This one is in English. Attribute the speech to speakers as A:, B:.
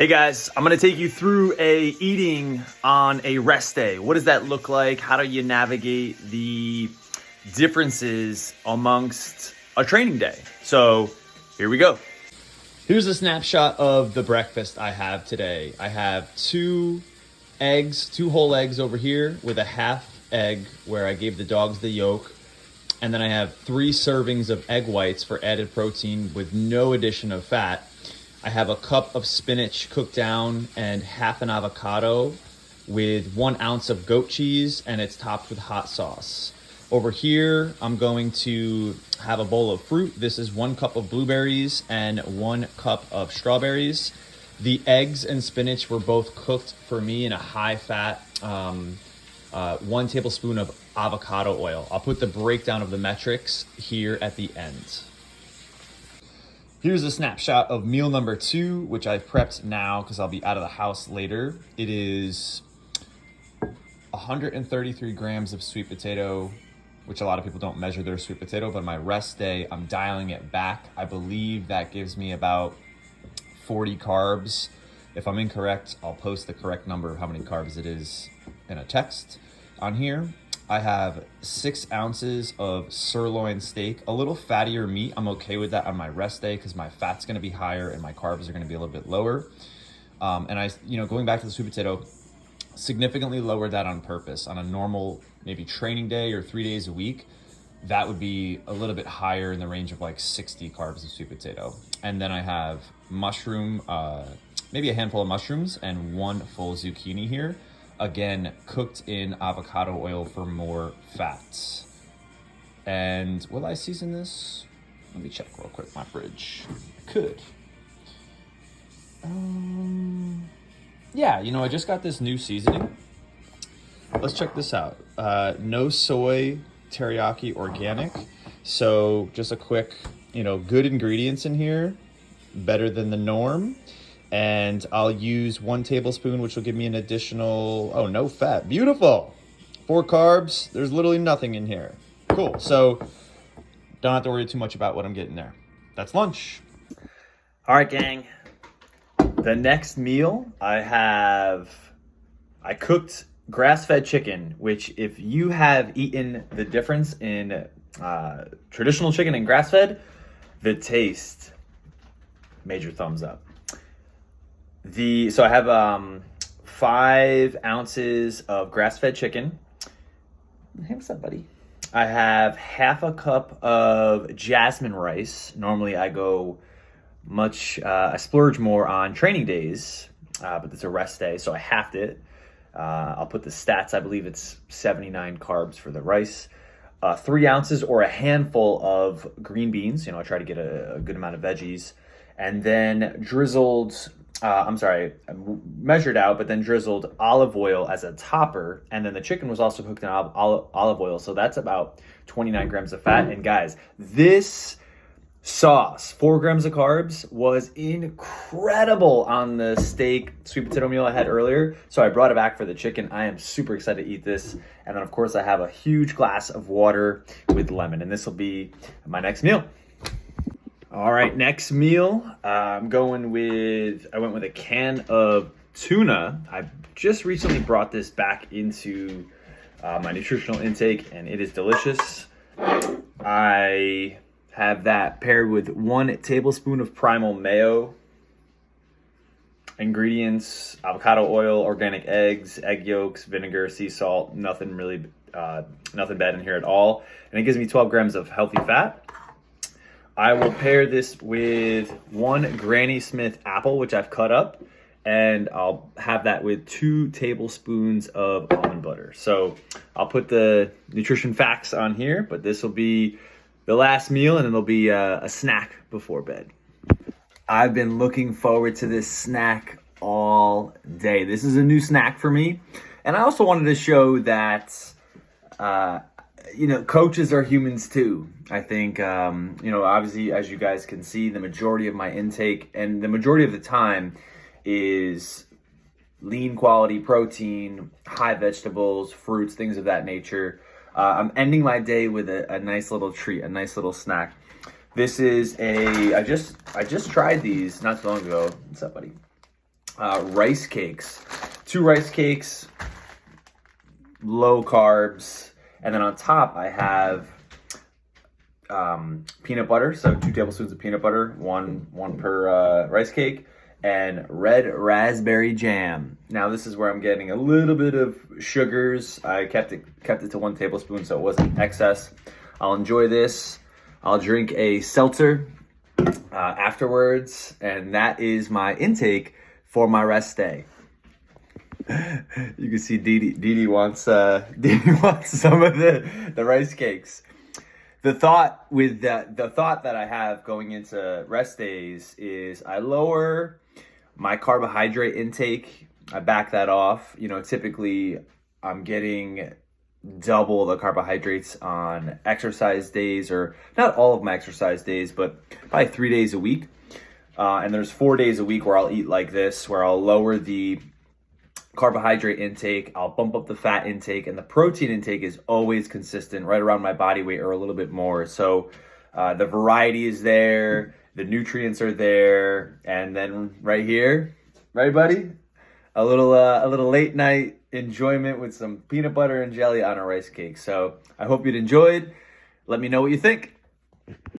A: Hey guys, I'm gonna take you through eating on a rest day. What does that look like? How do you navigate the differences amongst a training day? So here we go. Here's a snapshot of the breakfast I have today. I have two whole eggs over here with a half egg where I gave the dogs the yolk. And then I have 3 servings of egg whites for added protein with no addition of fat. I have a cup of spinach cooked down and half an avocado with 1 ounce of goat cheese, and it's topped with hot sauce. Over here, I'm going to have a bowl of fruit. This is 1 cup of blueberries and 1 cup of strawberries. The eggs and spinach were both cooked for me in a high fat, 1 tablespoon of avocado oil. I'll put the breakdown of the metrics here at the end. Here's a snapshot of meal number 2, which I've prepped now because I'll be out of the house later. It is 133 grams of sweet potato, which a lot of people don't measure their sweet potato, but my rest day, I'm dialing it back. I believe that gives me about 40 carbs. If I'm incorrect, I'll post the correct number of how many carbs it is in a text on here. I have 6 ounces of sirloin steak, a little fattier meat. I'm okay with that on my rest day because my fat's gonna be higher and my carbs are gonna be a little bit lower. And I, going back to the sweet potato, significantly lowered that on purpose. On a normal, maybe training day or 3 days a week, that would be a little bit higher in the range of like 60 carbs of sweet potato. And then I have mushroom, maybe a handful of mushrooms and 1 full zucchini here. Again, cooked in avocado oil for more fats. And will I season this? Let me check real quick my fridge. I could. Yeah, I just got this new seasoning. Let's check this out. No soy, teriyaki, organic. So just a quick, good ingredients in here. Better than the norm. And I'll use 1 tablespoon, which will give me an additional, no fat. Beautiful. 4 carbs. There's literally nothing in here. Cool. So don't have to worry too much about what I'm getting there. That's lunch. All right, gang. The next meal I cooked grass-fed chicken, which if you have eaten the difference in traditional chicken and grass-fed, the taste, major thumbs up. So I have 5 ounces of grass-fed chicken. Hey, what's up, buddy? I have half a cup of jasmine rice. Normally I go I splurge more on training days, but it's a rest day, so I halved it. I'll put the stats. I believe it's 79 carbs for the rice. 3 ounces or a handful of green beans. I try to get a good amount of veggies. And then measured out, but then drizzled olive oil as a topper. And then the chicken was also cooked in olive oil. So that's about 29 grams of fat. And guys, this sauce, 4 grams of carbs, was incredible on the steak sweet potato meal I had earlier. So I brought it back for the chicken. I am super excited to eat this. And then of course I have a huge glass of water with lemon, and this will be my next meal. All right, next meal, I went with a can of tuna. I just recently brought this back into my nutritional intake, and it is delicious. I have that paired with 1 tablespoon of primal mayo. Ingredients: avocado oil, organic eggs, egg yolks, vinegar, sea salt. Nothing bad in here at all. And it gives me 12 grams of healthy fat. I will pair this with 1 Granny Smith apple, which I've cut up, and I'll have that with 2 tablespoons of almond butter. So I'll put the nutrition facts on here, but this will be the last meal, and then there'll be a snack before bed. I've been looking forward to this snack all day. This is a new snack for me, and I also wanted to show that coaches are humans too. I think, obviously, as you guys can see, the majority of my intake and the majority of the time is lean quality protein, high vegetables, fruits, things of that nature. I'm ending my day with a nice little treat, a nice little snack. This is I just tried these not too long ago. What's up, buddy? rice cakes. 2 rice cakes, low carbs, and then on top I have peanut butter, so 2 tablespoons of peanut butter, one per rice cake, and red raspberry jam. Now this is where I'm getting a little bit of sugars. I kept it to 1 tablespoon so it wasn't excess. I'll enjoy this. I'll drink a seltzer afterwards, and that is my intake for my rest day. You can see Dee wants some of the rice cakes. The thought that I have going into rest days is I lower my carbohydrate intake. I back that off. You know, typically I'm getting double the carbohydrates on exercise days, or not all of my exercise days, but probably 3 days a week. And there's 4 days a week where I'll eat like this, where I'll lower the carbohydrate intake, I'll bump up the fat intake, and the protein intake is always consistent, right around my body weight or a little bit more. So the variety is there, the nutrients are there, and then right here, right, buddy? A little late night enjoyment with some peanut butter and jelly on a rice cake. So I hope you'd enjoyed. Let me know what you think.